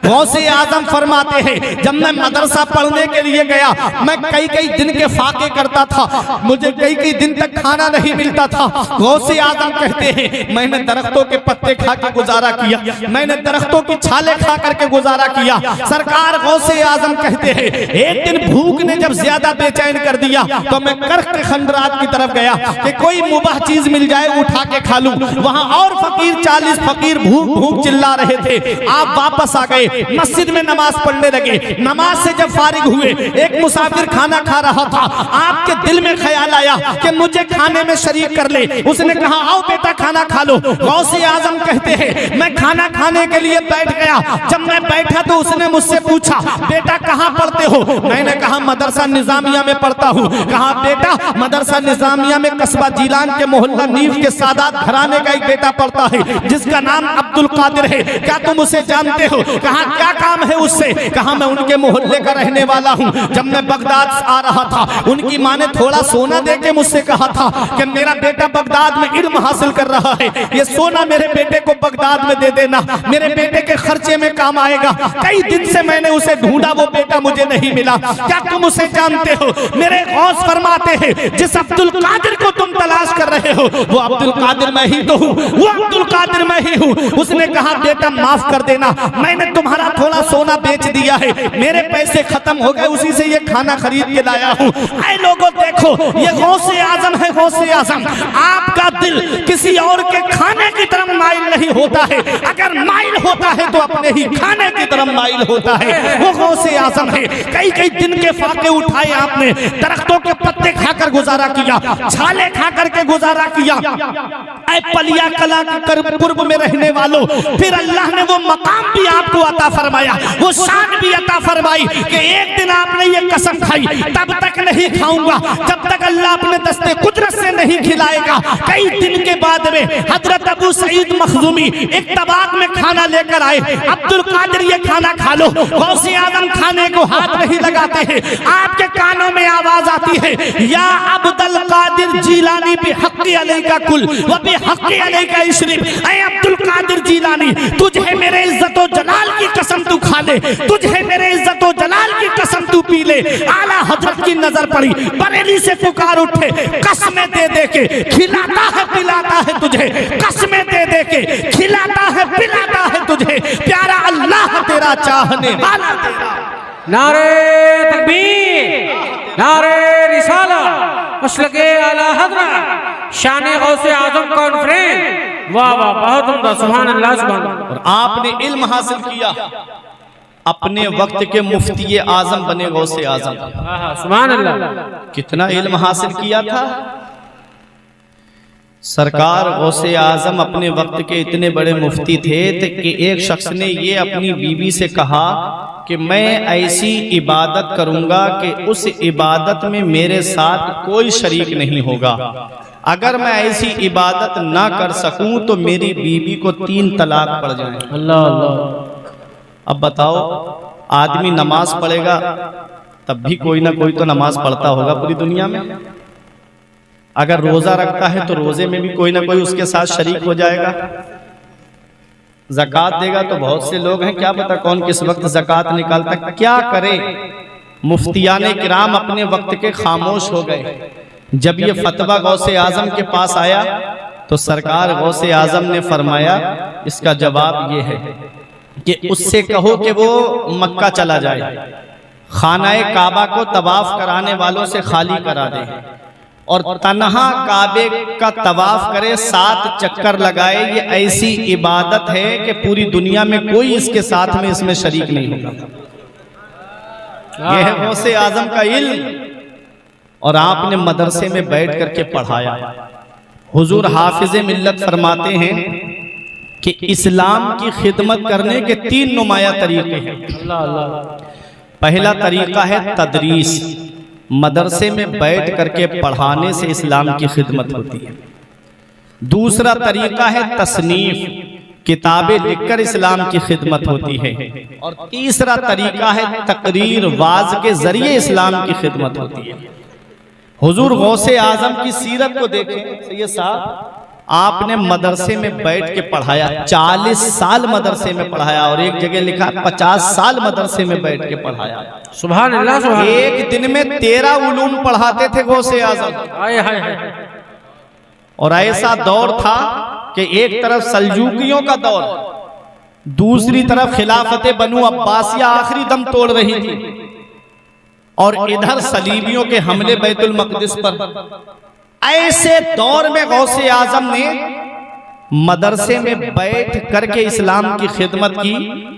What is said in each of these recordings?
गौसे आजम फरमाते हैं जब मैं मदरसा पढ़ने के लिए गया, मैं कई कई दिन के फाके करता था, मुझे कई कई दिन तक खाना नहीं मिलता था। गौसे आजम कहते हैं मैंने दरख्तों के पत्ते खा के गुजारा किया, मैंने दरख्तों की छाले खा करके गुजारा किया। सरकार गौसे आजम कहते हैं एक दिन भूख ने जब ज्यादा बेचैन कर दिया तो मैं कर्क के खंडरात की तरफ गया कि कोई मुबाह चीज मिल जाए उठा के खा लूं। वहां और फकीर 40 फकीर भूख भूख चिल्ला रहे थे। आप वापस आ गए, मस्जिद में नमाज पढ़ने लगे। नमाज से जब फारिग हुए, एक मुसाफिर खाना खा रहा था, आपके दिल में ख्याल आया कि मुझे खाने में शरीक कर ले। उसने कहा आओ बेटा खाना खा लो। गौसे आजम कहते हैं मैं खाना खाने के लिए बैठ गया। जब मैं बैठा तो उसने मुझसे पूछा बेटा कहाँ पढ़ते हो? मैंने कहा मदरसा निजामिया में पढ़ता हूँ। कहा बेटा मदरसा निजामिया में कस्बा जीलान के मोहल्ला नीव के सादात घराने का एक बेटा पढ़ता है जिसका नाम अब्दुल कादिर है, क्या तुम उसे जानते हो? कहा क्या काम है उससे? कहा मैं उनके मोहल्ले का रहने वाला हूँ। जब मैं बगदाद आ रहा था उनकी माँ ने थोड़ा सोना दे के मुझसे कहा था कि मेरा बेटा बगदाद में इल्म हासिल कर रहा है, ये सोना मेरे बेटे को बगदाद में दे देना, मेरे बेटे के खर्चे में काम आएगा। कई दिन से मैंने उसे ढूंढा, वो बेटा मुझे नहीं मिला, क्या तुम उसे जानते हो? मेरे गौस फरमाते हैं जिस अब्दुल कादिर को तुम तलाश कर रहे हो वो अब्दुल कादिर मैं ही तो हूँ, वो अब्दुल कादिर मैं ही हूँ। उसने कहा बेटा माफ कर देना, मैंने तुम्हारा थोड़ा सोना बेच दिया है, मेरे पैसे खत्म हो गए, उसी से ये खाना खरीद के लाया हूँ। ऐ लोगों देखो ये गौसे आजम है, गौसे आजम। आपका दिल किसी और के खाने की तरफ माइल नहीं होता है, अगर माइल होता है तो अपने ही खाने की तरफ माइल होता है, वो गौसे आजम है। कई कई दिन के फाके उठाए आपने, दरख्तों के पत्ते खाकर गुजारा किया, छाले खा करके गुजारा किया। ऐ पलिया कला के कुर्ब में रहने वालों, फिर अल्लाह ने वो मकाम भी आपको अता फरमाया, वो शान भी अता फरमाई कि एक दिन आपने ये कसम खाई तब तक नहीं खाऊंगा जब तक अल्लाह अपने दस्ते कुदरत से नहीं खिलाएगा। कई दिन के बाद में हजरत अबू सईद मखजूमी एक तबाक में खाना लेकर आए, अब्दुल कादिर ये खाना खा लो। गौसे आजम खाने को हाथ नहीं लगाते हैं, आपके कानों में आवाज आती है या अब्दुल कादिर जीलानी भी हक़्क़ी अलैका कुल व भी हक़्क़ी अलैका इशरिब। ऐ अब्दुल कादिर जीलानी तुझे मेरे इज्जत व जलाल की कसम तू खा ले, तुझे मेरे इज्जत व जलाल की कसम तू पी ले। आला हजरत की नजर पड़ी, बरेली से पुकार उठे, कसमें दे दे के खिलाता है पिलाता है तुझे, कसमें दे दे के खिलाता है पिलाता है तुझे, प्यारा अल्लाह तेरा चाहने वाला तेरा। नारे तकबीर, नारे रिसालत, मसलके आला हज़रत, शान गौसे आजम कॉन्फ्रेंस। वाह वाह बहुत उम्दा, सुभान अल्लाह सुभान अल्लाह। और आपने इल्म हासिल किया, अपने वक्त के मुफ्ती आजम बने गौसे आजम, सुभान अल्लाह। कितना इल्म हासिल किया था सरकार। गौसे आजम अपने वक्त के इतने बड़े मुफ्ती थे कि एक शख्स ने ये अपनी बीवी से कहा कि मैं ऐसी इबादत करूंगा कि उस इबादत में मेरे साथ कोई शरीक नहीं होगा, अगर मैं ऐसी इबादत ना कर सकूं तो मेरी बीवी को 3 तलाक पड़ जाए। अल्लाह अल्लाह। अब बताओ आदमी नमाज पढ़ेगा तब भी कोई ना कोई तो नमाज पढ़ता होगा पूरी दुनिया में, अगर रोजा रखता है तो रोजे में भी कोई ना कोई उसके साथ शरीक हो जाएगा, ज़कात देगा तो बहुत से लोग हैं, क्या पता कौन किस वक्त ज़कात निकालता, क्या करे। मुफ्तियाने किराम अपने वक्त के खामोश हो गए। जब ये फतवा गौसे आजम के पास आया तो सरकार गौसे आजम ने फरमाया इसका जवाब ये है कि उससे कहो कि वो मक्का चला जाए, खानाए काबा को तवाफ कराने वालों से खाली करा दे और तन्हा काबे का तवाफ करे, 7 चक्कर लगाए। ये ऐसी इबादत है कि पूरी दुनिया में कोई इसके साथ में इसमें शरीक नहीं होगा। यह है गौसे आजम का इल्म। और आपने मदरसे में बैठ करके पढ़ाया। हुजूर हाफिज मिल्लत फरमाते हैं कि इस्लाम की खिदमत करने के 3 नुमाया तरीके हैं। पहला तरीका है तदरीस, मदरसे में बैठ करके पढ़ाने से इस्लाम की खिदमत होती है। दूसरा तरीका है तसनीफ, किताबें लिखकर इस्लाम की खिदमत होती है। और तीसरा तरीका है तकरीर, वाज के जरिए इस्लाम की खिदमत होती है। हुजूर गौसे आजम की सीरत को देखें सैयद साहब, आपने मदरसे में बैठ के पढ़ाया, 40 साल मदरसे में पढ़ाया, और एक जगह लिखा 50 साल मदरसे में बैठ के पढ़ाया। सुभान अल्लाह, सुभान अल्लाह। एक दिन में 13 उलूम पढ़ाते थे गौसे आजम। हाय हाय हाय। और ऐसा दौर था कि एक तरफ सल्जूकियों का दौर, दूसरी तरफ खिलाफत बनु अब्बासिया आखिरी दम तोड़ रही थी, और इधर सलीबियों के हमले बैतुल मक़दिस पर। ऐसे दौर में गौसे आजम ने मदरसे में बैठ करके इस्लाम की खिदमत की,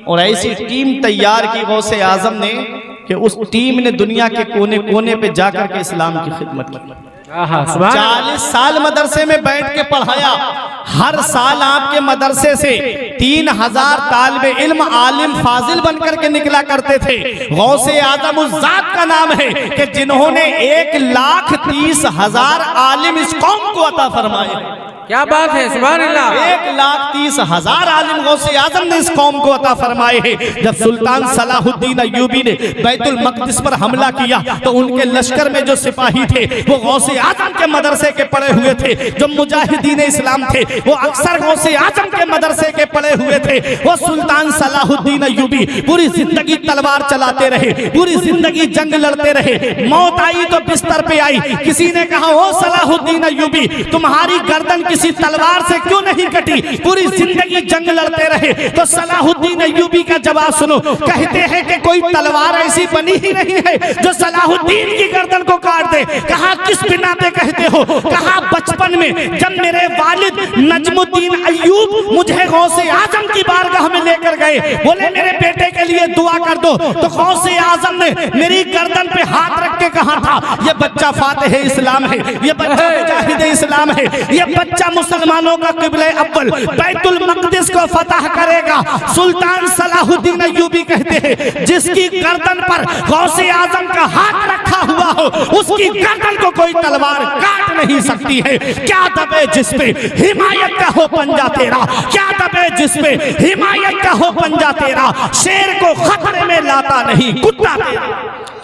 और ऐसी टीम तैयार की गौसे आजम ने कि उस टीम ने दुनिया के कोने कोने पे जाकर के इस्लाम की खिदमत की। 40 साल मदरसे में बैठ के पढ़ाया। हर साल आपके मदरसे से 3000 तालिबे इल्म आलिम फाजिल बनकर के निकला करते थे। गौसे आजम उस जात का नाम है कि जिन्होंने 1,30,000 आलिम इस कौम को अता फरमाए। क्या बात है, सुभान अल्लाह। 1,30,000 आलिम गौसे आजम ने इस कौम को अता फरमाए हैं। जब सुल्तान सलाहुद्दीन अय्यूबी ने बैतुल मक़दिस पर हमला किया तो उनके लश्कर में जो सिपाही थे वो गौसे आजम के मदरसे के पढ़े हुए थे। जो मुजाहिदीन इस्लाम थे वो अक्सर गौसे आजम के मदरसे के पढ़े हुए थे। वो सुल्तान सलाहुद्दीन अय्यूबी पूरी जिंदगी तलवार चलाते रहे, पूरी जिंदगी जंग लड़ते रहे। मौत आई तो बिस्तर पे आई। किसी ने कहा, ओ सलाहुद्दीन अय्यूबी, तुम्हारी गर्दन किसी तलवार से क्यों नहीं कटी? पूरी जिंदगी जंग लड़ते रहे। तो सलाहुद्दीन अय्यूबी का जवाब सुनो। कहते हैं कि कोई तलवार ऐसी बनी ही नहीं है जो सलाहुद्दीन की गर्दन को काट दे। कहा, किस बिना पे कहते हो? कहा, बचपन में जब मेरे वालिद नजमुद्दीन अय्यूब मुझे गौसे आजम की बारगाह में लेकर गए, बोले मेरे बेटे के लिए दुआ कर दो, तो गौसे आजम ने मेरी गर्दन पे हाथ रख के कहा था, ये बच्चा फातिह इस्लाम है, ये बच्चा मुजाहिद इस्लाम है, ये बच्चा मुसलमानों का क़िबला अव्वल बैतुल मक़दिस को फतह करेगा। सुल्तान सलाहुद्दीन अय्यूबी कहते हैं, जिसकी गर्दन पर गौसे आजम का हाथ रखा हुआ हो उसकी गर्दन को कोई तलवार काट नहीं सकती है। क्या दबे जिस पे हिमायत का हो पंजा तेरा, क्या दबे जिस पे हिमायत का हो पंजा तेरा, शेर को खतरे में लाता नहीं कुत्ता तेरा।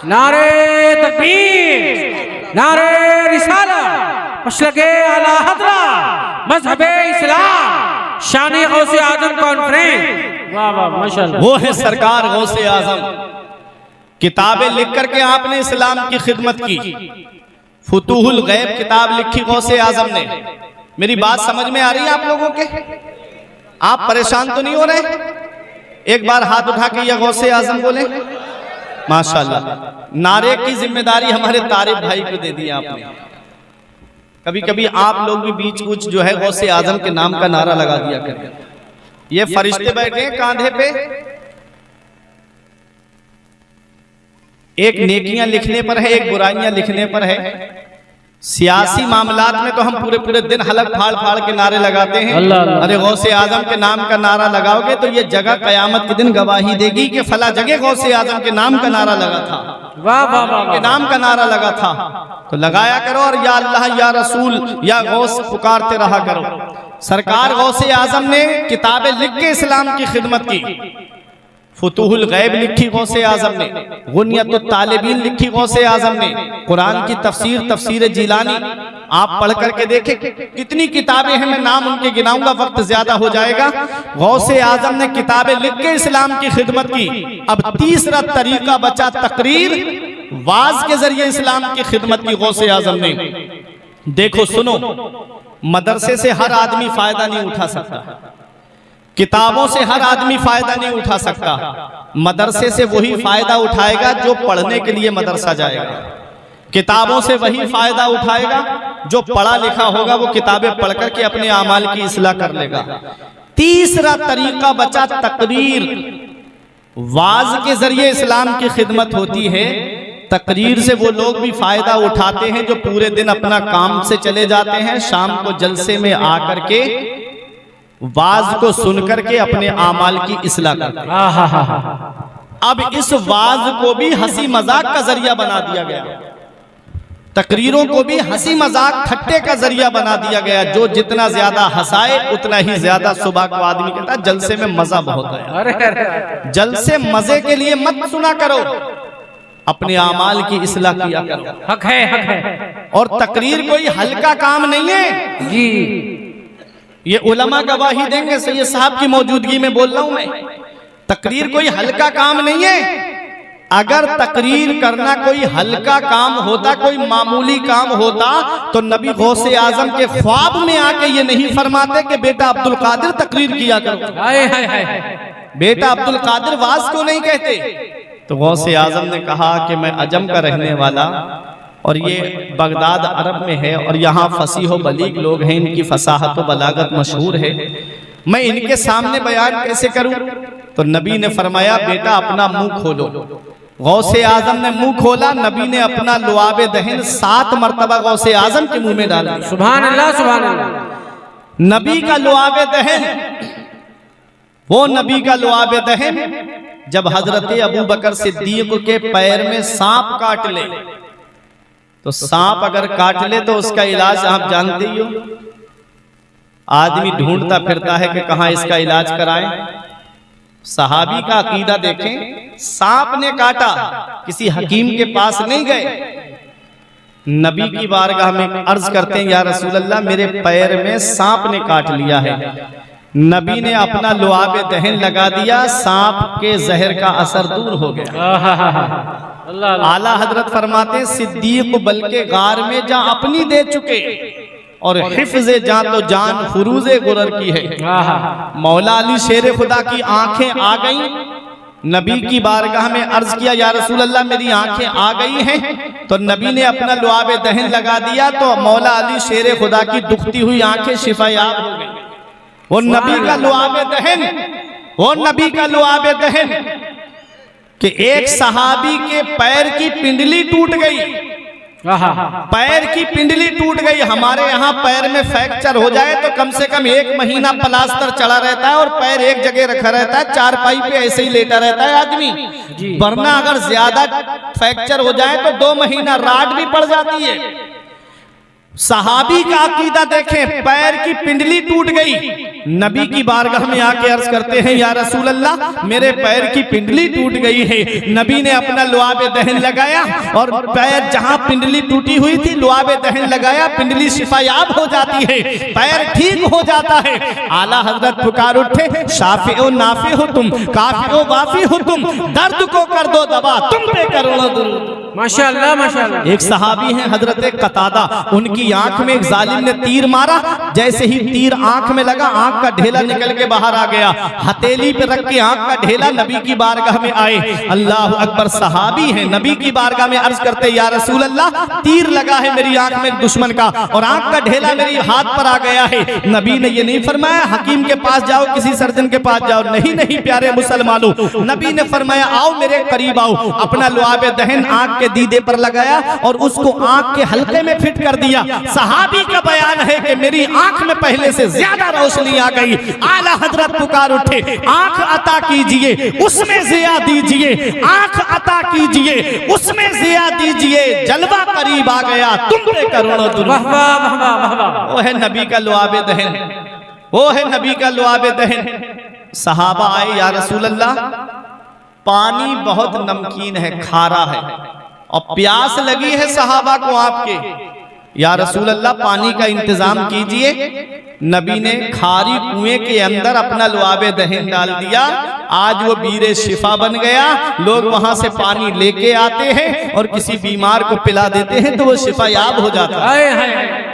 नारे तकबीर, नारे रिसालत, मसलके आला हज़रत, मज़हबे इस्लाम, शान गौसे आजम कॉन्फ्रेंस। वाह वाह, माशाअल्लाह। वो है सरकार गौसे आजम। किताबें लिख करके आपने इस्लाम की खिदमत की। फुतूहुल गैब किताब लिखी गौसे आजम ने। मेरी बात समझ में आ रही है आप लोगों के? आप परेशान तो नहीं हो रहे? एक बार हाथ उठा के ये गौसे आजम बोले माशाअल्लाह। नारे की जिम्मेदारी हमारे तारिफ भाई को दे दी आपने। कभी कभी आप लोग भी बीच कुछ जो है गौसे आजम के नाम का नारा लगा दिया करते। ये फरिश्ते बैठे हैं कांधे पे, एक नेकियां लिखने पर है, एक बुराइयां लिखने पर है। सियासी मामलात में तो हम पूरे पूरे दिन हलक फाड़ फाड़ के नारे लगाते हैं। अरे गौसे आजम के नाम का नारा लगाओगे तो ये जगह कयामत के दिन गवाही देगी कि फला जगह गौसे आजम के नाम का नारा लगा था, वाह वाह वाह, के नाम का नारा लगा था। तो लगाया करो और या अल्लाह या रसूल या गौस पुकारते रहा करो। सरकार गौसे आजम ने किताबें लिख के इस्लाम की खिदमत की। फुतूहुल गैब लिखी गौसे आजम ने, गुनियतुत तालिबीन लिखी गौसे आजम ने, कुरान की तफसीर जिलानी आप पढ़ करके देखें कितनी किताबें हैं। मैं नाम उनके गिनाऊंगा, वक्त ज्यादा हो जाएगा। गौसे आजम ने किताबें लिख के इस्लाम की खिदमत की। अब तीसरा तरीका बचा तकरीर, वाज के जरिए इस्लाम की खिदमत की गौसे आजम ने। देखो सुनो, मदरसे से हर आदमी फायदा नहीं उठा सकता, किताबों से हर आदमी फायदा नहीं उठा सकता। मदरसे से वही फायदा उठाएगा जो पढ़ने के लिए मदरसा जाएगा। किताबों से वही फायदा उठाएगा जो पढ़ा लिखा होगा, वो किताबें पढ़ करके अपने आमाल की इस्लाह कर लेगा। तीसरा तरीका बचा तकरीर, वाज के जरिए इस्लाम की खिदमत होती है। तकरीर से वो लोग भी फायदा उठाते हैं जो पूरे दिन अपना काम से चले जाते हैं, शाम को जलसे में आकर के वाज को सुनकर के अपने आमाल की इस्लाह करते हैं। अब इस वाज को भी हंसी मजाक का जरिया बना दिया गया, तकरीरों को भी हंसी मजाक ठट्टे का जरिया बना दिया गया। जो जितना ज्यादा हंसाए उतना ही ज्यादा सुबह को आदमी कहता है जलसे में मजा बहुत है। जलसे मजे के लिए मत सुना करो, अपने आमाल की इस्लाह किया करो। हक है, हक है। और तकरीर कोई हल्का काम नहीं है जी। ये उलमा गवाही देंगे, सैयद साहब की मौजूदगी में बोल रहा हूं मैं। तकरीर कोई हल्का काम नहीं है। अगर तकरीर करना कोई हल्का काम होता, कोई मामूली काम होता, तो नबी गौसे आजम के ख्वाब में आके ये नहीं फरमाते कि बेटा अब्दुल कादिर तकरीर किया करो, बेटा अब्दुल कादिर वाज क्यों नहीं कहते। तो गौसे आजम ने कहा कि मैं अजम का रहने वाला और ये बगदाद अरब में है और यहाँ फसीह व बलीग लोग हैं, इनकी फसाहत व बलागत मशहूर है, मैं इनके सामने बयान कैसे करूं। तो नबी ने फरमाया बेटा अपना मुंह खोलो। गौसे आजम ने मुंह खोला, नबी ने अपना लुआबे दहन 7 मरतबा गौसे आजम के मुंह में डाला। सुभान अल्लाह, सुभान अल्लाह। नबी का लुआबे दहन, वो नबी का लुआबे दहन जब हजरत अबू बकर सिद्दीक के पैर में सांप काट ले, तो सांप अगर काट ले तो उसका इलाज आप जानते ही हो, आदमी ढूंढता फिरता है कि कहां इसका इलाज कराएं। सहाबी का अकीदा देखें, सांप ने काटा, किसी हकीम के पास नहीं गए, नबी की बारगाह में अर्ज करते हैं या रसूल अल्लाह मेरे पैर में सांप ने काट लिया है। नबी ने अपना लुआबे दहन लगा दिया, सांप के जहर का असर दूर हो गया। आला हजरत फरमाते सिद्दीक बल्कि गार में जा अपनी दे चुके और हिफ्ज़े जान तो जान फुरूज़े गुरर की है। मौला अली शेर खुदा की आंखें आ गईं, नबी की बारगाह में अर्ज किया या रसूल अल्लाह मेरी आंखें आ गई हैं। तो नबी ने अपना लुआबे दहन लगा दिया, तो मौला अली शेर खुदा की दुखती हुई आंखें शिफायाब हो गई। वो नबी का लुआबे दहन, वो नबी का लुआबे दहन कि एक सहाबी के पैर की पिंडली टूट गई, पैर की पिंडली टूट गई। हमारे यहाँ पैर में फ्रैक्चर हो जाए तो कम से कम 1 महीना प्लास्टर चढ़ा रहता है और पैर एक जगह रखा रहता है, चारपाई पे ऐसे ही लेटा रहता है आदमी। वरना अगर ज्यादा फ्रैक्चर हो जाए तो 2 महीना राड भी पड़ जाती है। सहाबी का अकीदा देखें, पैर की पिंडली टूट गई, नबी की बारगाह में आके अर्ज करते हैं या रसूल अल्लाह मेरे पैर की पिंडली टूट गई है। नबी ने अपना लुआबे दहन लगाया और पैर जहां पिंडली टूटी हुई थी लुआबे दहन लगाया, पिंडली शिफायाब हो जाती है, पैर ठीक हो जाता है। आला हजरत पुकार उठे शाफी ओ नाफी हो तुम, काफी ओ वाफी हो तुम, दर्द को कर दो दवा तुम पे करोड़ों दुरूद। माशाअल्लाह, माशाअल्लाह। एक सहाबी हैं हजरत कतादा, उनकी आंख में एक जालिम ने तीर मारा, जैसे ही तीर आंख में लगा आंख का ढेला निकल के बाहर आ गया, हथेली पे रख के आंख का ढेला नबी की बारगाह में आए। अल्लाह अकबर, सहाबी हैं, नबी की बारगाह में अर्ज करते या रसूल अल्लाह तीर लगा है मेरी आंख में दुश्मन का और आंख का ढेला मेरी हाथ पर आ गया है। नबी ने ये नहीं फरमाया हकीम के पास जाओ, किसी सर्जन के पास जाओ, नहीं नहीं प्यारे मुसलमानों, नबी ने फरमाया आओ मेरे करीब आओ। अपना लुआबे दहन आंख के दीदे पर लगाया और उसको आंख के हल्के में फिट कर दिया। सहाबी का बयान है कि मेरी आंख में पहले से ज्यादा रोशनी आ गई। आला हजरत पुकार उठे आंख अता कीजिए उसमें जिया दीजिए, आंख अता कीजिए उसमें जिया दीजिए, जलवा करीब आ गया तुम पे करोड़ों दुरूद। वो है नबी का लुआबे दहन, वो है नबी का लुआबे दहन। सहाबा आए या रसूल अल्लाह पानी बहुत नमकीन है, खारा है और प्यास लगी है सहाबा को आपके, या रसूल अल्लाह पानी का इंतजाम कीजिए। नबी ने खारी कुएं के अंदर अपना लुआबे दहन डाल दिया, आज वो बीरे शिफा बन गया। लोग वहां से पानी लेके आते हैं और किसी बीमार को पिला देते हैं तो वो शिफायाब हो जाता है।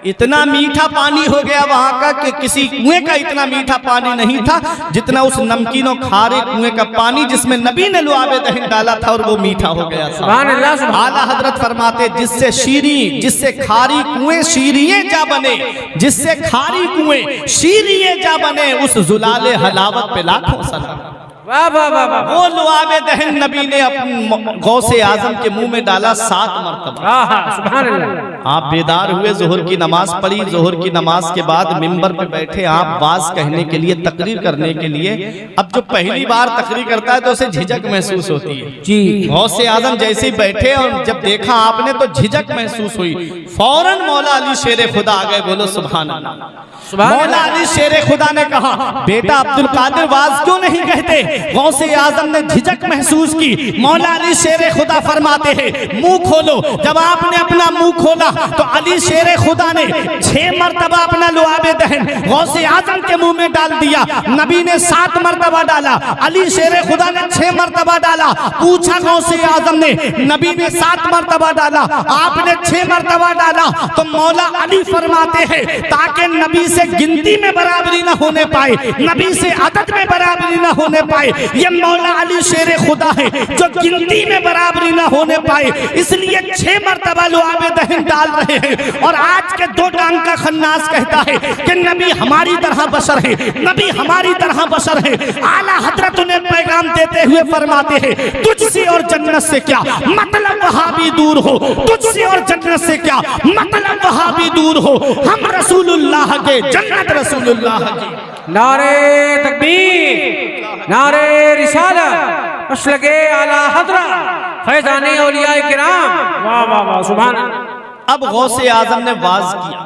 इतना मीठा पानी हो गया वहां का कि किसी कुएं का इतना मीठा पानी नहीं था जितना उस नमकीन और खारे कुएं का पानी जिसमें नबी ने लुआबे दहन डाला था और वो मीठा हो गया था। सुभान अल्लाह। आला हजरत फरमाते जिससे शीरी, जिससे खारी कुएं शीरिये जा बने, जिससे खारी कुएं शीरिये जा बने, उस जुलाले हलावत पे लाखों सलाम। वाह वाह वाह वाह। वो लुआबे दहन नबी ने अपने गौसे आजम के मुंह में डाला 7 मरतबा। सुभान अल्लाह। आप बेदार हुए, जोहर की नमाज पढ़ी, जोहर की नमाज के बाद मिंबर पे बैठे आप बात कहने के लिए, तकरीर करने के लिए। अब जो पहली बार तकरीर करता है तो उसे झिझक महसूस होती है जी। गौसे आजम जैसे ही बैठे और जब देखा आपने तो झिझक महसूस हुई, फौरन मौला अली शेर खुदा आ गए। बोलो सुभान अल्लाह। मौला अली शेर खुदा ने कहा बेटा अब्दुल कादिर वाज क्यों नहीं कहते? गौसे आजम ने झिझक महसूस की। मौला अली शेर खुदा फरमाते हैं मुंह खोलो। जब आपने अपना मुंह खोला तो अली शेर खुदा ने 6 मरतबा अपना लुआबे दहन गौसे आजम के मुंह में डाल दिया। नबी ने 7 मरतबा डाला, अली शेर खुदा ने 6 मरतबा डाला। पूछा गौसे आजम ने, नबी ने 7 मरतबा डाला, आपने 6 मरतबा डाला। तो मौला अली फरमाते हैं ताकि नबी से गिनती में बराबरी न होने पाए, नबी से अदद में बराबरी न होने पाए। ये मौला अली शेर खुदा है जो गिनती में बराबरी न होने पाए, इसलिए 6 मरतबा लुआबे दहन डाल रहे हैं। और आज के 2 टांग का खन्नास कहता है कि नबी हमारी तरह बशर है, नबी हमारी तरह बशर है। आला हजरत ने पैगाम देते हुए फरमाते हैं तुझसे और जन्नत से क्या मतलब वहां भी दूर हो, तुझसे और जन्नत से क्या मतलब वहां भी दूर हो, हम रसूलुल्लाह के, जन्नत रसूलुल्लाह की। नारे तकबीर, नारे रिसालत, मसलके आला हजरत फैजाने औलिया किराम। वाह वाह वाह, सुभान अल्लाह। अब गौसे आजम ने वाज किया,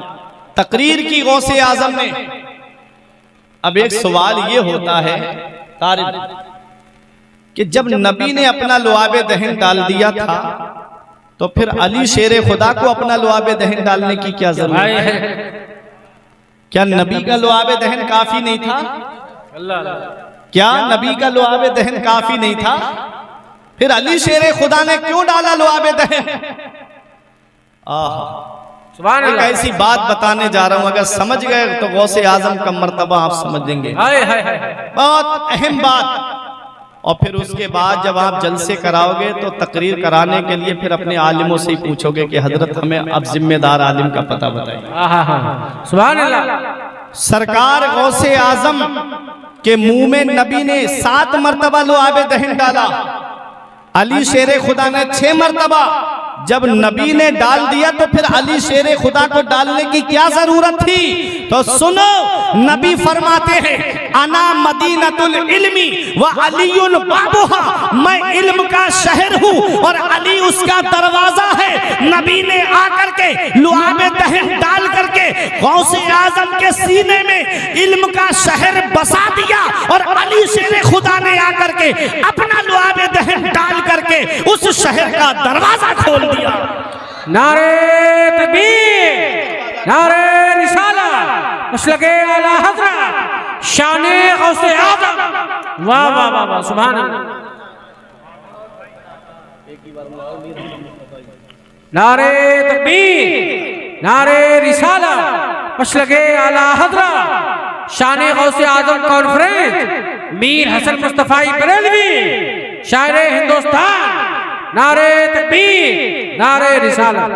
तकरीर की गौसे आजम ने। अब एक सवाल ये होता है तारिफ कि जब नबी ने अपना लुआबे दहन डाल दिया था तो फिर अली शेर खुदा को अपना लुआबे दहन डालने की क्या जरूरत है? क्या नबी का लुआबे दहन काफी नहीं था? क्या नबी का लुआबे दहन काफी नहीं था? फिर अली शेर खुदा ने क्यों डाला लुआबे दहन? एक ऐसी बात बताने जा रहा हूं, अगर समझ गए तो गौसे आजम का मर्तबा आप समझेंगे। बहुत अहम बात। और फिर उसके बाद जब आप जलसे कराओगे तो तकरीर कराने के लिए फिर अपने आलिमों से ही पूछोगे कि हजरत हमें अब जिम्मेदार आलिम का पता बताइए। सुभान अल्लाह। सरकार गौसे आजम के मुंह में नबी ने 7 मरतबा लुआबे दहन डाला, अली शेर खुदा ने 6 मरतबा। जब नबी ने डाल दिया तो फिर अली शेर खुदा को डालने की क्या जरूरत थी? तो सुनो, नबी फरमाते हैं अना मदीनतुल इल्मी व अलीयुन बाबुहा, मैं इल्म का शहर हूँ और अली उसका दरवाजा है। नबी ने आकर के लुआबे दहन डाल करके गौसे आजम के सीने में इल्म का शहर बसा दिया और अली शेर खुदा ने आकर के अपना लुआबे दहन डाल करके उस शहर का दरवाजा खोल दिया। नारे तकबीर, नारे रिसालत, मसलके आला हजरत शाने गौसे आजम। वाह वाह वाह वाह, सुभान अल्लाह। नारे तकबीर, नारे रिसालत, मसलके आला हजरत शाने गौसे आजम कॉन्फ्रेंस मीर हसन मुस्तफाई बरेलवी शायरे हिंदुस्तान। नारे तकबीर, नारे रिसालत।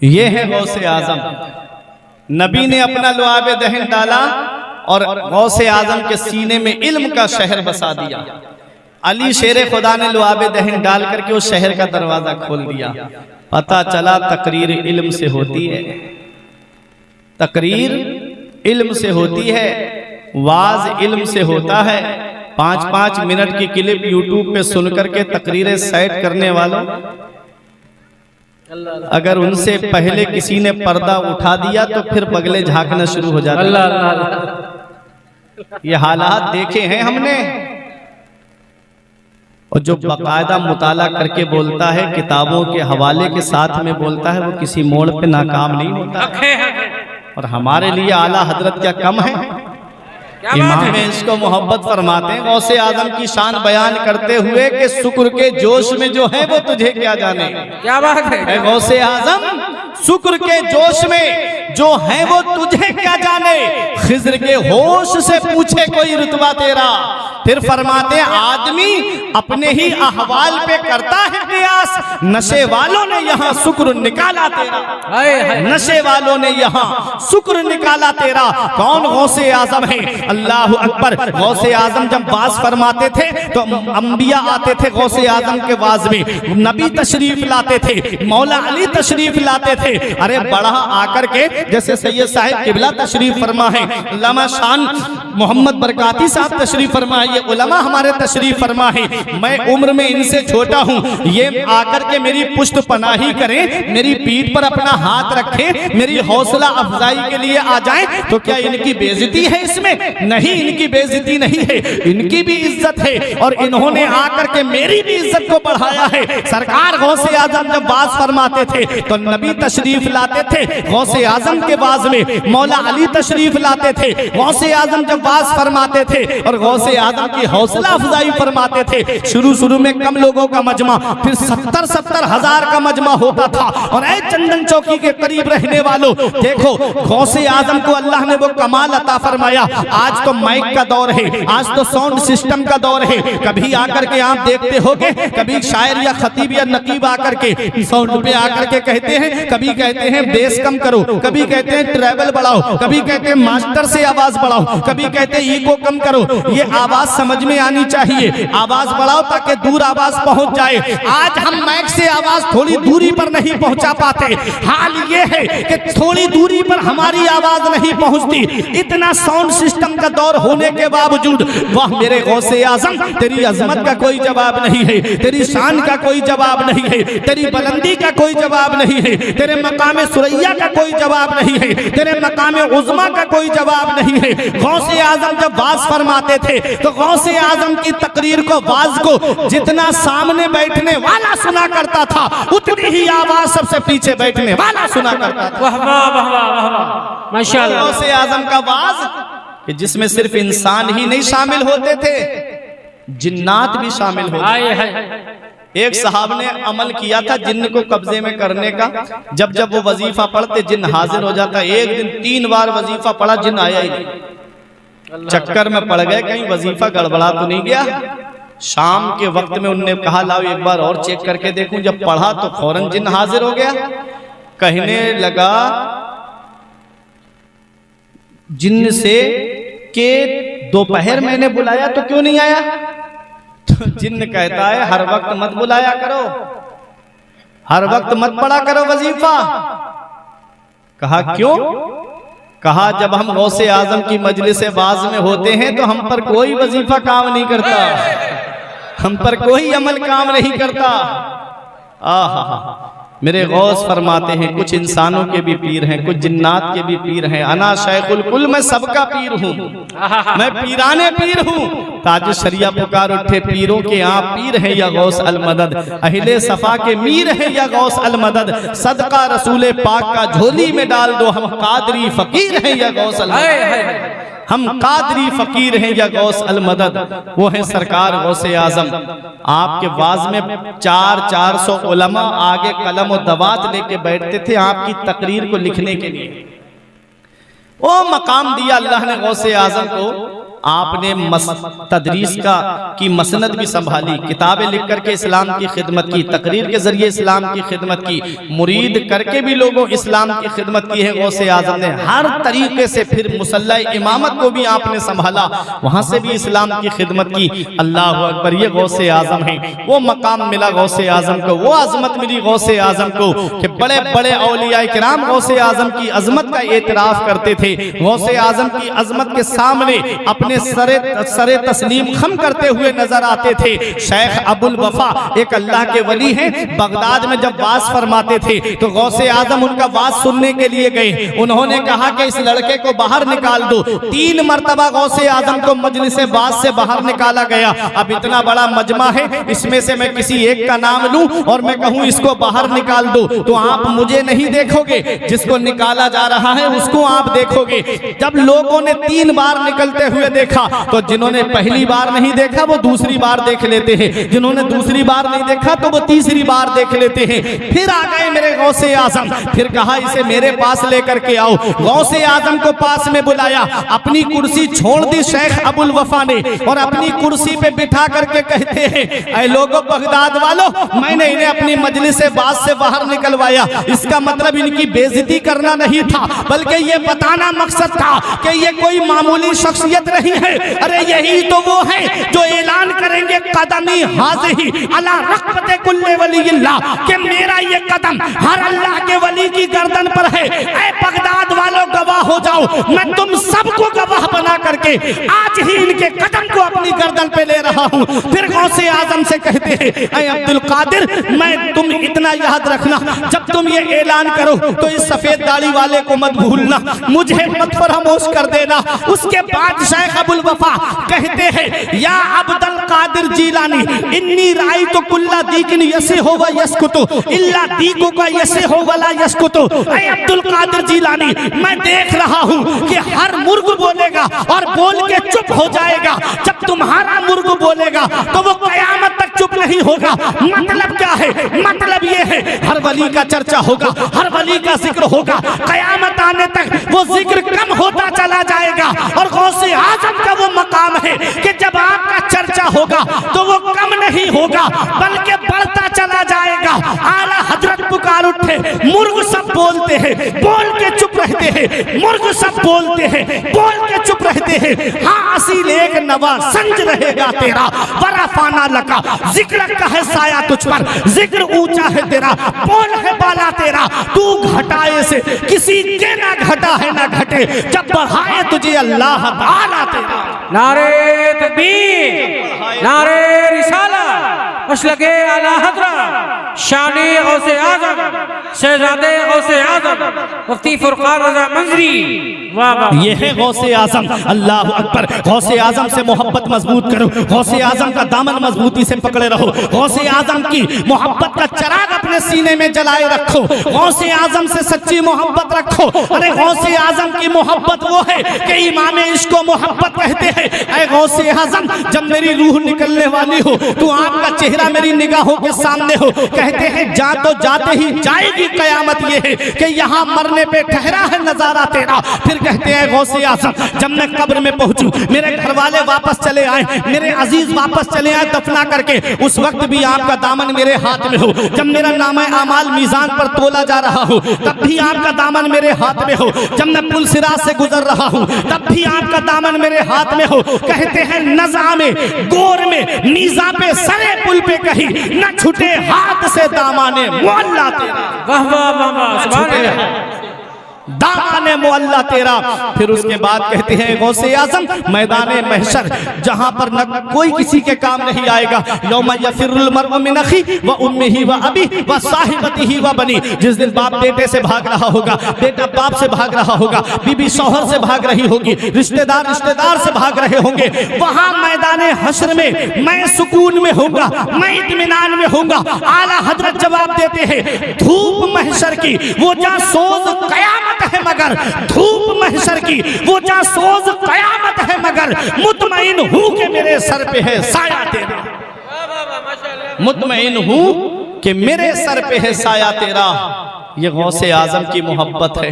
ये है गौसे आजम। नबी ने अपना लुआबे दहन डाला और गौसे आजम के सीने में इल्म का शहर बसा दिया। अली शेर खुदा ने लुआबे दहन डाल करके उस शहर का दरवाजा खोल दिया। पता चला तकरीर इल्म से होती है, तकरीर इल्म से होती है, वाज इल्म से होता है। 5-5 मिनट की क्लिप यूट्यूब पे सुन करके तकरीरें सेट करने वालों, अगर उनसे पहले किसी ने पर्दा उठा दिया तो फिर बगले झांकना शुरू हो जाता है। ये हालात देखे हैं हमने। और जो बाकायदा मुताला करके बोलता है, किताबों के हवाले के साथ में बोलता है, वो किसी मोड़ पे नाकाम नहीं होता। और हमारे लिए आला हजरत क्या कम है? इमाम में इसको मोहब्बत फरमाते हैं गौसे आजम की शान बयान करते हुए कि शुक्र के जोश में जो है वो तुझे क्या जाने। क्या बात है गौसे आजम, शुक्र के जोश में जो है वो तुझे क्या जाने। खिज्र के होश से पूछे कोई रुतबा तेरा। फिर फरमाते आदमी अपने ही अहवाल पे करता है कियास। नशे वालों ने यहाँ शुक्र निकाला तेरा, नशे वालों ने यहाँ शुक्र निकाला तेरा। कौन गौसे आजम है? अल्लाह अकबर। गौसे आजम जब वाज फरमाते थे तो अंबिया आते थे गौसे आजम के वाज में, नबी तशरीफ लाते थे, मौला अली तशरीफ लाते थे। अरे बड़ा आकर के जैसे सैयद साहिब किबला तशरीफ फरमा है, अल्लामा शान मोहम्मद बरकाती साहब तशरीफ फरमा है, ये उलमा हमारे तशरीफ फरमा है। मैं उम्र में इनसे छोटा हूँ, ये आकर के मेरी पुष्ट पनाही करें, मेरी पीठ पर अपना हाथ रखें, मेरी हौसला अफजाई के लिए आ जाएं, तो क्या इनकी बेइज्जती है इसमें? नहीं, इनकी बेइज्जती नहीं है, इनकी भी इज्जत है और इन्होंने आकर के मेरी भी इज्जत को बढ़ाया है। सरकार गौसे आजम जब वाज फरमाते थे तो नबी तशरीफ लाते थे, गौसे आजम के वाज में मौला अली तशरीफ लाते थे, गौसे आजम जब वाज फरमाते थे और गौसे आजम की हौसला अफजाई फरमाते थे। शुरू में कम लोगों का मजमा, फिर 70 हजार का मजमा होता था। और ऐ चंदन चौकी के करीब रहने वालों, देखो गौसे आजम को अल्लाह ने वो कमाल अता फरमाया। आज तो माइक का दौर है, आज तो साउंड सिस्टम का दौर है। कभी आकर के आप देखते होगे, कभी शायर या खतीब या नकीब आकर के साउंड पे आकर के कहते हैं, कभी कहते हैं बेस कम करो, कभी कहते हैं ट्रेवल बढ़ाओ, कभी कहते हैं मास्टर से आवाज बढ़ाओ, कभी कहते हैं ईको कम करो। ये आवाज समझ में आनी चाहिए, आवाज बढ़ाओ ताकि दूर आवाज पहुंच जाए। आज हम माइक से आवाज थोड़ी दूरी पर नहीं पहुंचा पाते। हाल ये है कि थोड़ी दूरी पर हमारी आवाज नहीं पहुंचती। इतना साउंड सिस्टम का दौर होने के बावजूद, वाह मेरे गौसे आजम, तेरी अजमत का कोई जवाब नहीं है, तेरी शान का कोई जवाब नहीं है, तेरी बुलंदी का कोई जवाब नहीं है, तेरे मकाम सुरैया का कोई जवाब नहीं है, तेरे मकाम उज़्मा का कोई जवाब नहीं है। गौसे आजम जब वाज फरमाते थे तो गौसे आजम की तकरीर को, वाज को जितना सामने बैठने वाला सुना करता था, उतनी ही आवाज सबसे पीछे बैठने वाला सुना करता था। वाह वाह वाह वाह वाह, माशाअल्लाह। गौसे आजम का वाज कि जिसमें सिर्फ इंसान ही नहीं शामिल होते थे, जिन्नात भी शामिल होते थे। एक साहब ने अमल किया था जिन्न को कब्जे में करने का। जब जब वो वजीफा पढ़ते जिन्न हाजिर हो जाता। एक दिन 3 बार वजीफा पढ़ा, जिन्न आया ही नहीं। चक्कर में पड़ गए कहीं वजीफा गड़बड़ा तो नहीं गया। शाम के वक्त में उनने कहा लाओ एक बार और चेक करके देखूं। जब पढ़ा तो फौरन जिन्न हाजिर हो गया। कहने लगा जिन्न से कि दोपहर मैंने बुलाया तो क्यों नहीं आया? तो जिन्न कहता है हर वक्त मत बुलाया करो, हर वक्त मत पढ़ा करो वजीफा। कहा क्यों? कहा जब हम गौसे आजम की मजलिस बाज में होते हैं तो हम पर कोई वजीफा काम नहीं करता, हम पर कोई अमल काम नहीं करता। आहा, मेरे गौस फरमाते हैं कुछ इंसानों के भी पीर हैं, कुछ जिन्नात के भी पीर हैं। अना शैखुल कुल, मैं सबका पीर हूँ, मैं पीराने पीर हूँ। ताज शरिया पुकार उठे पीरों के आप पीर हैं या गौस अल मदद, अहले सफा के मीर हैं या गौस अल मदद। सदका रसूले पाक का झोली में डाल दो, हम कादरी फकीर हैं या गौस अल मदद, हम कादरी फकीर हैं या गौस अल मदद। वो है सरकार गौसे आजम। आपके वाज में 400 उलमा आगे कलम और दवात लेके बैठते थे आपकी तकरीर को लिखने के लिए। वो मकाम दिया अल्लाह ने गौसे आजम को। आपने तदरीस की मसनद भी संभाली, किताबें लिख करके इस्लाम की खिदमत की, तकरीर के जरिए इस्लाम की खिदमत की, मुरीद करके भी लोगों इस्लाम की खिदमत की है गौसे आजम ने हर तरीके से। फिर मुसल्ला इमामत को भी आपने संभाला, वहां से भी इस्लाम की खिदमत की। अल्लाह अकबर, ये गौसे आजम है। वो मकाम मिला गौसे आजम को, वो अजमत मिली गौसे आजम को कि बड़े बड़े औलिया किराम गौसे आजम की अजमत का एतराफ करते थे। गौसे आजम की अजमत के सामने अपने सरे तस्लीम खम करते हुए नजर आते थे। शेख अबुल वफा एक अल्लाह के वली हैं, बगदाद में जब वाज फरमाते थे तो गौसे आजम उनका वाज सुनने के लिए गए। उन्होंने कहा कि इस लड़के को बाहर निकाल दो। 3 मरतबा गौसे आजम को मजलिस वाज से बाहर निकाला गया। अब इतना बड़ा मजमा है, इसमें से मैं किसी एक का नाम लूं और मैं कहूं इसको बाहर निकाल दो तो आप मुझे नहीं देखोगे, जिसको निकाला जा रहा है उसको आप देखोगे। जब लोगों ने 3 बार निकलते हुए देखा तो जिन्होंने पहली बार नहीं देखा वो दूसरी बार देख लेते हैं, जिन्होंने दूसरी बार नहीं देखा तो वो तीसरी बार देख लेते हैं। फिर आ गए मेरे गौसे आजम, फिर कहा इसे मेरे पास लेकर के आओ। गौसे आजम को पास में बुलाया, अपनी कुर्सी छोड़ दी शेख अबुल वफा ने और अपनी कुर्सी पे बिठा करके कहते हैं ऐ लोगों बगदाद वालों, मैंने इन्हें अपनी मजलिस बाज से बाहर निकलवाया। इसका मतलब इनकी बेइज्जती करना नहीं था, बल्कि ये बताना मकसद था कि ये कोई मामूली शख्सियत नहीं है। अरे यही तो वो है जो ऐलान करेंगे कदमी हाज़िही अला रक़बते कुल्ले वलील्लाह, कि मेरा ये कदम हर अल्लाह के वली की गर्दन पर है। ऐ बगदाद लो, गवाह हो जाओ, मैं तुम सबको गवाह बना करके आज ही इनके कदम को अपनी गर्दन पे ले रहा हूँ। फिर गौसे आजम से कहते हैं, ऐ अब्दुल कादिर, मैं तुम इतना याद रखना, जब तुम ये ऐलान करो तो इस सफेद दाढ़ी वाले को मत भूलना, मुझे मत फरामोश कर देना। उसके बाद शेख अबुल वफा कहते हैं, या अब्दुल कादिर जीलानी, इन्नी राई तो कुल्ला दीकिन यसे हो व यस्कुतु इल्ला दीकु का यसे हो वला यस्कुतु। ऐ अब्दुल कादिर जीलानी, मैं देख रहा हूँ कि हर मुर्ग बोलेगा और बोल के चुप हो जाएगा। जब तुम्हारा मुर्ग बोलेगा तो वो कयामत तक चुप नहीं होगा। मतलब क्या है? मतलब ये है, हर वली का चर्चा होगा, हर वली का जिक्र होगा, कयामत आने तक वो जिक्र कम होता चला जाएगा। और गौसे आजम का वो मकाम है कि जब आपका चर्चा होगा तो वो कम नहीं होगा बल्कि बढ़ता चला जाएगा। आला हजरत पुकार उठे, मुर्ग सब बोलते हैं, बोल के चुप रहते हैं, मुर्ग सब बोलते हैं, बोल के चुप रहते हैं। हाँ असील एक नवा संज रहेगा तेरा, वरफाना लका, जिक्र का है साया तुझ पर, जिक्र ऊंचा है तेरा, बोल है बाला तेरा, तू घटाए से किसी के ना घटा है ना घटे, जब बढ़ाए तुझे अल्लाह ताला तेरा। नारे तकबीर, नारे रिसालत, मसलके आला हज़रत शाने गौसे आज़म शहज़ादे गौसे आज़म मुफ्ती फुरकान रज़ा मंजरी। वाह वाह, ये है गौसे आज़म। अल्लाह अकबर। गौसे आज़म से मोहब्बत मजबूत करो, गौसे आज़म का दामन मजबूती से पकड़े रहो, गौसे आज़म की मोहब्बत का चराग अपने सीने में जलाए रखो, गौसे आज़म से सच्ची मोहब्बत रखो। अरे गौसे आज़म की मोहब्बत वो है कि इमाम इश्क को मोहब्बत कहते हैं। ऐ गौसे आज़म, जब मेरी रूह निकलने वाली हो तो आपका चेहरा मेरी निगाहों के सामने हो। कहते हैं जा तो जाते ही जाएगी कयामत, ये है कि यहाँ मरने पे ठहरा है नजारा तेरा। फिर कहते हैं गौसे आज़म, जब मैं कब्र में पहुंचूं, मेरे घर वाले वापस चले आए, मेरे अजीज वापस चले आए दफना करके, उस वक्त भी आपका दामन मेरे हाथ में हो। जब मेरा नाम आमाल मीजान पर तोला जा रहा हो तब भी आपका दामन मेरे हाथ में हो। जब मैं पुल सिरात से गुजर रहा हूँ तब भी आपका दामन मेरे हाथ में हो। कहते हैं नज़ा में गोर में मीज़ा पे सरे पुल पे कहीं न छूटे हाथ से दामाने मुअल्ला तेरा। वाह वाह वाह वाह, सुभान अल्लाह, दामाने मुअल्ला तेरा। फिर उसके बाद कहते हैं गौसे आज़म, मैदाने महशर जहां पर न कोई किसी के काम नहीं आएगा। यौम यफिरुल मर्उ मिन अखी व उम्मिही व अबी व साहिबतिही व बनी। जिस दिन बाप बेटे से भाग रहा होगा, बेटा बाप से भाग रहा होगा, बीबी शौहर से भाग रही होगी, रिश्तेदार रिश्तेदार से भाग रहे होंगे। वहां मैदाने हश्र में मैं सुकून में होऊंगा, मैं इत्मीनान में होऊंगा। आला हजरत जवाब देते हैं, धूप महशर की वो जा सोज कयामत है मगर, धूप महशर की वो जा सोज कयामत है मगर, मुतमईन हूँ कि मेरे सर पे है साया तेरा। मुतमईन हूँ कि मेरे सर पे है साया तेरा। ये गौसे आज़म की मोहब्बत है,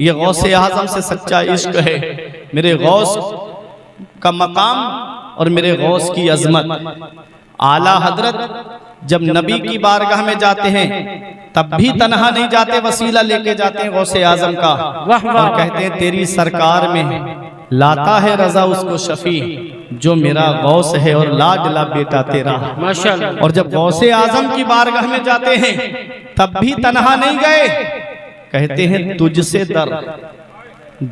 ये गौसे आज़म से सच्चा इश्क है। मेरे गौस का मकाम और मेरे गौस की अजमत। आला हजरत जब नबी की बारगाह में जाते हैं तब भी तन्हा नहीं जाते, वसीला लेके जाते हैं गौसे आज़म का, और कहते हैं तेरी सरकार में लाता है रजा उसको शफी जो मेरा गौस है और लाडला बेटा तेरा। माशाअल्लाह। और जब गौसे आज़म की बारगाह में जाते हैं तब भी तन्हा नहीं गए, कहते हैं तुझसे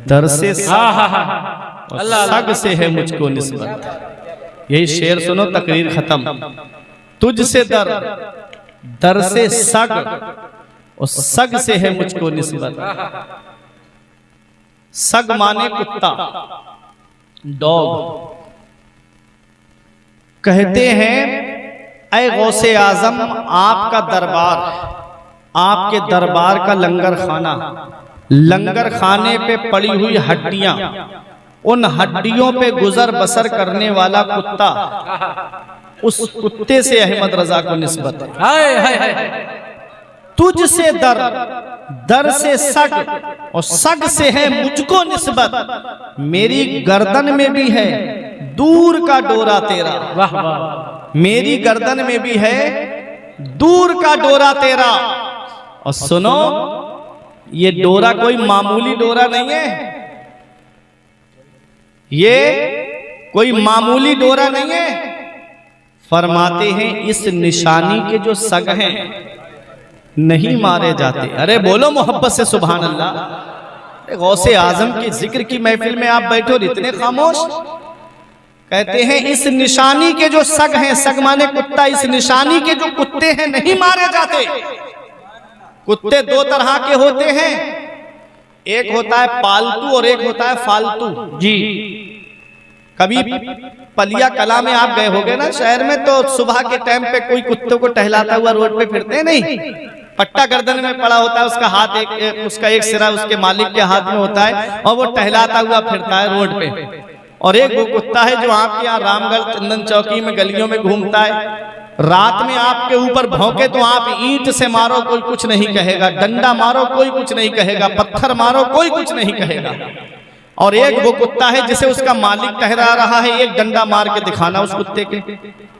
दर से सग से है मुझको निस्बत। यही शेर सुनो, तकरीर खत्म। तुझसे दर से सग और सग से है मुझको निस्बत। सग माने कुत्ता, डॉग। कहते हैं ऐ गौसे आज़म, आपका दरबार, आपके दरबार का लंगर खाना, लंगर खाने पे पड़ी हुई हड्डियां, उन हड्डियों पे गुजर बसर करने वाला कुत्ता, उस कुत्ते से अहमद रजा को निस्बत है। हाय हाय हाय। तुझसे दर से सग और सग से है मुझको निस्बत। मेरी गर्दन में भी है दूर का डोरा तेरा। वाह वाह। मेरी गर्दन में भी है दूर का डोरा तेरा। और सुनो, ये डोरा कोई मामूली डोरा नहीं है, ये कोई मामूली डोरा नहीं है। फरमाते हैं इस निशानी के जो सग हैं नहीं मारे जाते। अरे बोलो मोहब्बत से सुभान अल्लाह। गौसे आजम के जिक्र की महफिल में आप बैठे और इतने खामोश। कहते हैं इस निशानी के जो सग हैं, सग माने कुत्ता, इस निशानी के जो कुत्ते हैं नहीं मारे जाते। कुत्ते दो तरह के होते हैं, एक होता है पालतू और एक होता है फालतू। जी कभी पलिया कला में आप गए होंगे ना शहर में, तो सुबह के टाइम पे कोई कुत्ते को टहलाता हुआ रोड पे फिरते हैं, नहीं, पट्टा गर्दन में पड़ा होता है, उसका हाथ उसका एक सिरा उसके मालिक के हाथ में होता है और वो टहलाता हुआ फिरता है रोड पे। और एक वो कुत्ता है जो आपके यहाँ रामगढ़ चंदन चौकी में गलियों में घूमता है, रात में आपके ऊपर भौंके तो आप ईंट से मारो कोई कुछ नहीं कहेगा, डंडा मारो कोई कुछ नहीं कहेगा, पत्थर मारो कोई कुछ नहीं कहेगा। और एक वो कुत्ता है जिसे उसका मालिक टहरा रहा है, एक डंडा मार के दिखाना उस कुत्ते के।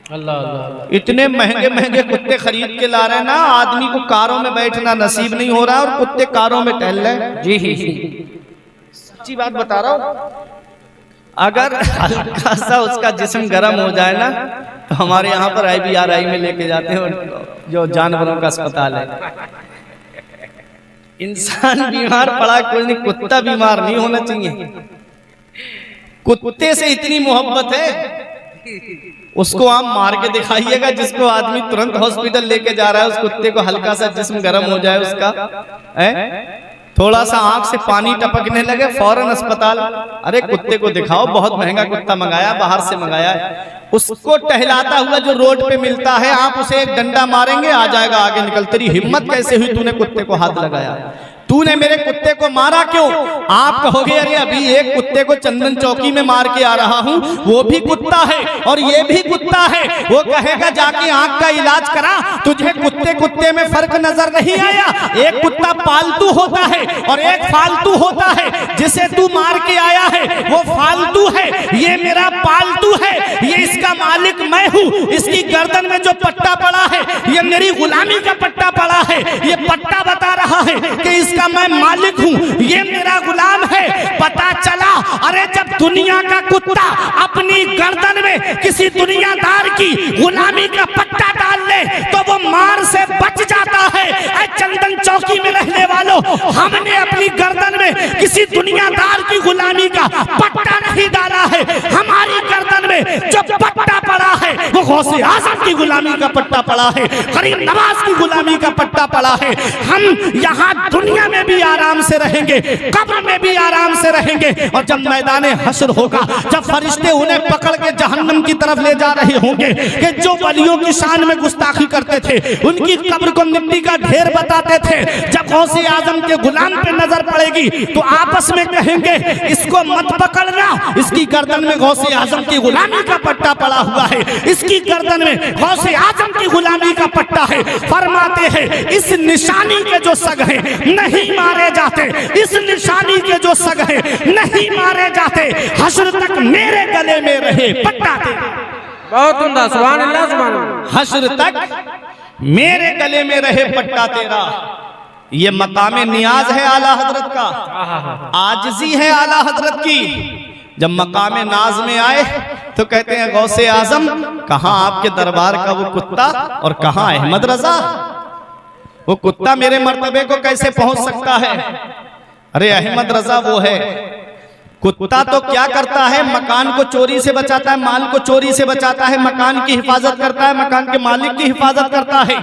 अल्लाह अल्लाह। इतने महंगे महंगे कुत्ते खरीद के ला रहे हैं ना, आदमी को कारों में बैठना नसीब नहीं हो रहा और कुत्ते कारों में टहल रहे। जी सच्ची बात बता रहा हूँ, अगर हल्का सा उसका जिस्म गर्म हो जाए ना, तो हमारे यहाँ पर IBRI में लेके जाते हैं जो जानवरों का अस्पताल है। इंसान बीमार पड़ा कोई नहीं, कुत्ता बीमार नहीं होना चाहिए। कुत्ते से इतनी मोहब्बत है, उसको आप मार के दिखाइएगा, जिसको आदमी तुरंत हॉस्पिटल लेके जा रहा है, उस कुत्ते को हल्का सा जिस्म गर्म हो जाए उसका, थोड़ा सा आंख से पानी टपकने लगे, फौरन अस्पताल। अरे कुत्ते को दिखाओ, बहुत महंगा कुत्ता मंगाया, बाहर से मंगाया है। उसको टहलाता हुआ जो रोड पे मिलता है, आप उसे एक डंडा मारेंगे आ जाएगा आगे निकल। तेरी हिम्मत कैसे हुई, तूने कुत्ते को हाथ लगाया, तूने मेरे कुत्ते को मारा क्यों? आप कहोगे अरे अभी एक कुत्ते को चंदन चौकी में मार के आ रहा हूँ, वो भी कुत्ता है और ये भी कुत्ता है। वो कहेगा जाके आंख का इलाज करा, तुझे कुत्ते कुत्ते में फर्क नजर नहीं आया? एक कुत्ता पालतू होता है और एक फालतू होता है। जिसे तू मार के आया है वो फालतू है, ये मेरा पालतू है, ये इसका मालिक मैं हूँ। इसकी गर्दन में जो पट्टा पड़ा है ये मेरी गुलामी का पट्टा पड़ा है। ये पट्टा बता रहा है कि इसका मैं मालिक हूँ, ये मेरा गुलाम है। पता चला अरे जब दुनिया का कुत्ता अपनी गर्दन में किसी दुनियादार की गुलामी का पट्टा डाल ले तो वो मार से बच जाता है। ऐ चंदन चौकी में रहने वालों, हमने अपनी गर्दन में किसी दुनियादार की गुलामी का पट्टा नहीं डाला है। हमारी गर्दन में जो पट्टा पड़ा है वो गौसे आजम की गुलामी का पट्टा पड़ा है, गरीब नवाज की गुलामी का पट्टा पड़ा है। हम यहाँ दुनिया में भी आराम से रहेंगे, कब्र में भी आराम से रहेंगे, और जब मैदान हश्र होगा, जब फरिश्ते उन्हें पकड़ के जहन्नम की तरफ ले जा रहे होंगे कि जो वलियों की शान में गुस्ताखी करते थे, उनकी कब्र को मिट्टी का ढेर बताते थे, जब गौसे आजम के गुलाम पे नजर पड़ेगी तो आपस में कहेंगे इसको मत पकड़ना, इसकी गर्दन में गौसे आजम की गुलामी का पट्टा पड़ा हुआ है, इसकी गर्दन में गौसे आजम की गुलामी का पट्टा है। फरमाते हैं इस निशानी के जो सग हैं नहीं मारे जाते, इस निशानी के जो सग हैं नहीं मारे जाते, हश्र तक मेरे गले में रहे पट्टा तेरा। बहुत उम्दा, सुभान अल्लाह सुभान अल्लाह। हश्र तक मेरे गले में रहे पट्टा तेरा। ये मकाम नियाज है आला हजरत का, आजिजी है आला हजरत की। जब मकाम नाज में आए तो कहते हैं गौसे आजम कहाँ आपके दरबार का वो कुत्ता और कहाँ अहमद रजा? वो कुत्ता मेरे मर्तबे को कैसे पहुंच सकता है? अरे अहमद रजा वो है। कुत्ता तो क्या करता है, मकान को चोरी से बचाता है, माल को चोरी से बचाता है, मकान की हिफाजत करता है, मकान के मालिक की हिफाजत करता है।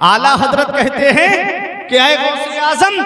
आला हजरत कहते हैं कि ऐ गौसे आजम